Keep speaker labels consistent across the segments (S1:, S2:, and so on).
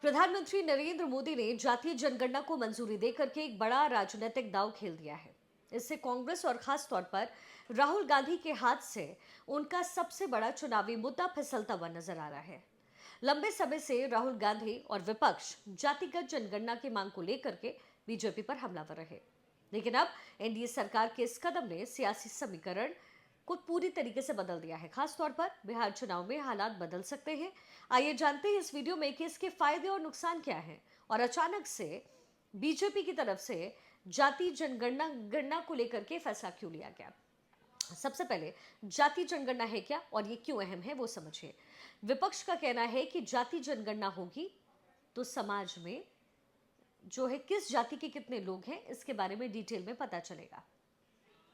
S1: प्रधानमंत्री नरेंद्र मोदी ने जातीय जनगणना को मंजूरी देकर के एक बड़ा राजनीतिक दांव खेल दिया है। इससे कांग्रेस और खास तौर पर राहुल गांधी के हाथ से उनका सबसे बड़ा चुनावी मुद्दा फिसलता हुआ नजर आ रहा है। लंबे समय से राहुल गांधी और विपक्ष जातिगत जनगणना की मांग को लेकर के बीजेपी पर हमलावर रहे, लेकिन अब एनडीए सरकार के इस कदम ने सियासी समीकरण को पूरी तरीके से बदल दिया है। खास तौर पर बिहार चुनाव में हालात बदल सकते हैं। आइए जानते हैं इस वीडियो में कि इसके फायदे और नुकसान क्या हैं और अचानक से बीजेपी की तरफ से जाति जनगणना गणना को लेकर के फैसला क्यों लिया गया। सबसे पहले जाति जनगणना है क्या और ये क्यों अहम है वो समझिए। विपक्ष का कहना है कि जाति जनगणना होगी तो समाज में जो है किस जाति के कितने लोग हैं इसके बारे में डिटेल में पता चलेगा।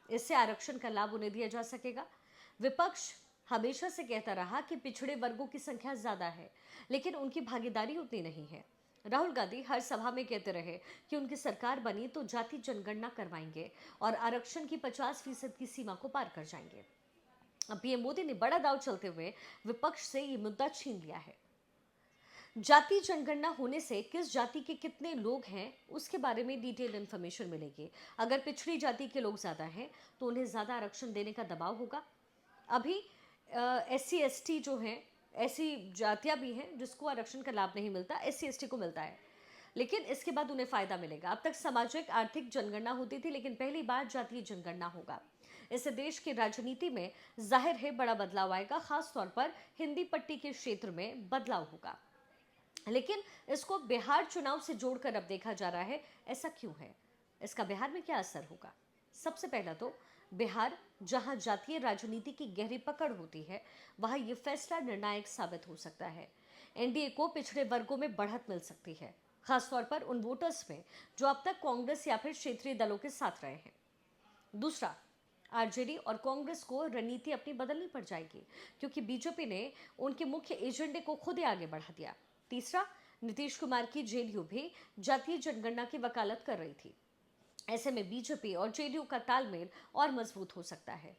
S1: इससे आरक्षण का लाभ उन्हें दिया जा सकेगा। विपक्ष हमेशा से कहता रहा कि पिछड़े वर्गों की संख्या ज्यादा है, लेकिन उनकी भागीदारी उतनी नहीं है। राहुल गांधी हर सभा में कहते रहे कि उनकी सरकार बनी तो जाति जनगणना करवाएंगे और आरक्षण की 50% की सीमा को पार कर जाएंगे। अब पीएम मोदी ने बड़ा दांव चलते हुए विपक्ष से ये मुद्दा छीन लिया है। जाति जनगणना होने से किस जाति के कितने लोग हैं उसके बारे में डिटेल इंफॉर्मेशन मिलेगी। अगर पिछड़ी जाति के लोग ज्यादा हैं तो उन्हें ज्यादा आरक्षण देने का दबाव होगा। अभी SC ST जो हैं, ऐसी जातियां भी हैं जिसको आरक्षण का लाभ नहीं मिलता, SC ST को मिलता है, लेकिन इसके बाद उन्हें फायदा मिलेगा। अब तक सामाजिक आर्थिक जनगणना होती थी, लेकिन पहली बार जातीय जनगणना होगा। इससे देश की राजनीति में जाहिर है बड़ा बदलाव आएगा। खास तौर पर हिंदी पट्टी के क्षेत्र में बदलाव होगा, लेकिन इसको बिहार चुनाव से जोड़कर अब देखा जा रहा है। ऐसा क्यों है, इसका बिहार में क्या असर होगा। सबसे पहला तो बिहार, जहां जातीय राजनीति की गहरी पकड़ होती है, वहां यह फैसला निर्णायक साबित हो सकता है। एनडीए को पिछड़े वर्गों में बढ़त मिल सकती है, खासतौर पर उन वोटर्स में जो अब तक कांग्रेस या फिर क्षेत्रीय दलों के साथ रहे हैं। दूसरा, आरजेडी और कांग्रेस को रणनीति अपनी बदलनी पड़ जाएगी, क्योंकि बीजेपी ने उनके मुख्य एजेंडे को खुद ही आगे बढ़ा दिया। तीसरा, नीतीश कुमार की जेडीयू भी जातीय जनगणना की वकालत कर रही थी। ऐसे में बीजेपी और जेडीयू का तालमेल और मजबूत हो सकता है।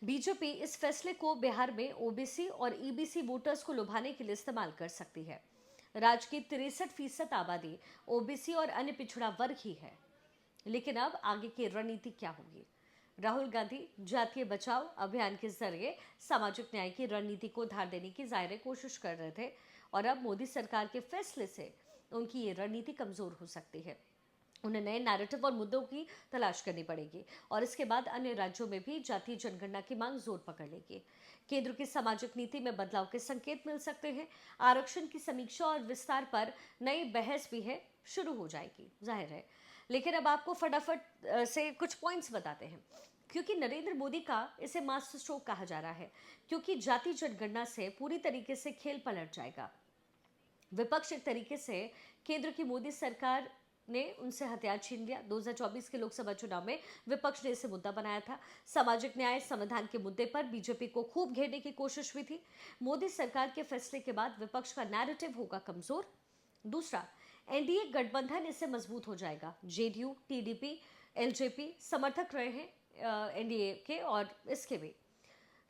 S1: बीजेपी इस फैसले को बिहार में ओबीसी और ईबीसी वोटर्स को लुभाने के लिए इस्तेमाल कर सकती है। राज्य की 63% आबादी ओबीसी और अन्य पिछड़ा वर्ग ही है। लेकिन अब आगे की रणनीति क्या होगी। राहुल गांधी जातीय बचाओ अभियान के जरिए सामाजिक न्याय की रणनीति को धार देने की जाहिर कोशिश कर रहे थे, और अब मोदी सरकार के फैसले से उनकी ये रणनीति कमजोर हो सकती है। उन्हें नए नैरेटिव और मुद्दों की तलाश करनी पड़ेगी, और इसके बाद अन्य राज्यों में भी जातीय जनगणना की मांग जोर पकड़ लेगी। केंद्र की सामाजिक नीति में बदलाव के संकेत मिल सकते हैं। आरक्षण की समीक्षा और विस्तार पर नई बहस भी है, शुरू हो जाएगी जाहिर है। लेकिन अब आपको फटाफट से कुछ पॉइंट्स बताते हैं, क्योंकि नरेंद्र मोदी का इसे मास्टर स्ट्रोक कहा जा रहा है, क्योंकि जाति जनगणना से पूरी तरीके से खेल पलट जाएगा। विपक्ष एक तरीके से केंद्र की मोदी सरकार ने उनसे हथियार छीन लिया। 2024 के लोकसभा चुनाव में विपक्ष ने इसे मुद्दा बनाया था। सामाजिक न्याय संविधान के मुद्दे पर बीजेपी को खूब घेरने की कोशिश हुई थी। मोदी सरकार के फैसले के बाद विपक्ष का नैरेटिव होगा कमजोर। दूसरा, एनडीए गठबंधन इससे मजबूत हो जाएगा। जेडीयू, टीडीपी, एलजेपी समर्थक रहे हैं एनडीए के, और इसके भी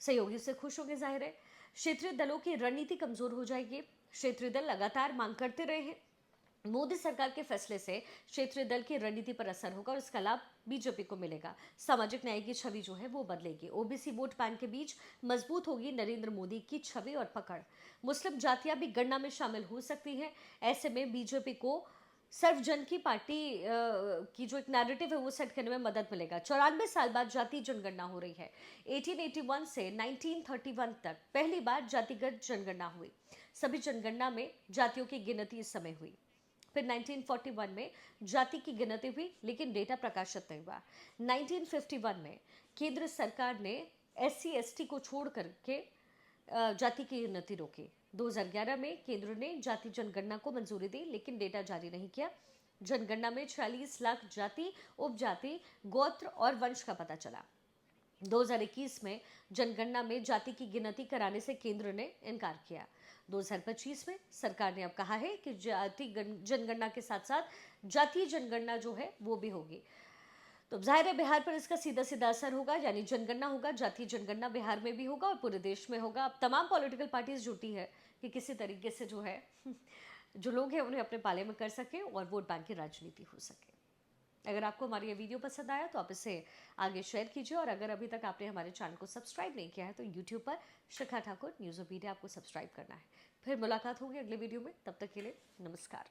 S1: सहयोगी से खुश होंगे जाहिर है। क्षेत्रीय दलों की रणनीति कमजोर हो जाएगी। क्षेत्रीय दल लगातार मांग करते रहे हैं। मोदी सरकार के फैसले से क्षेत्रीय दल की रणनीति पर असर होगा और इसका लाभ बीजेपी को मिलेगा। सामाजिक न्याय की छवि जो है वो बदलेगी। ओबीसी वोट बैंक के बीच मजबूत होगी नरेंद्र मोदी की छवि और पकड़। मुस्लिम जातियां भी गणना में शामिल हो सकती हैं। ऐसे में बीजेपी को सर्वजन की पार्टी की जो एक नैरेटिव है वो सेट करने में मदद मिलेगा। 94 साल बाद जाति जनगणना हो रही है। 1881 से 1931 तक पहली बार जातिगत जनगणना हुई। सभी जनगणना में जातियों की गिनती इस समय हुई। फिर 1941 में जाति की गिनती हुई, लेकिन डेटा प्रकाशित नहीं हुआ। 1951 में केंद्र सरकार ने SC ST को छोड़ करके जाति की गिनती रोकी। 2011 में केंद्र ने जाति जनगणना को मंजूरी दी, लेकिन डेटा जारी नहीं किया। जनगणना में 46 लाख जाति, उपजाति, गोत्र और वंश का पता चला। 2021 में जनगणना में जाति की गिनती कराने से केंद्र ने इनकार किया। 2025 में सरकार ने अब कहा है कि जाति जनगणना के साथ साथ जातीय जनगणना जो है वो भी होगी। तो जाहिर है बिहार पर इसका सीधा सीधा असर होगा, यानी जनगणना होगा, जातीय जनगणना बिहार में भी होगा और पूरे देश में होगा। अब तमाम पॉलिटिकल पार्टीज जुटी है कि किसी तरीके से जो है जो लोग हैं उन्हें अपने पाले में कर सकें और वोट बैंक की राजनीति हो सके। अगर आपको हमारी ये वीडियो पसंद आया तो आप इसे आगे शेयर कीजिए, और अगर अभी तक आपने हमारे चैनल को सब्सक्राइब नहीं किया है तो यूट्यूब पर शिखा ठाकुर न्यूज़ ऑफ इंडिया आपको सब्सक्राइब करना है। फिर मुलाकात होगी अगले वीडियो में, तब तक के लिए नमस्कार।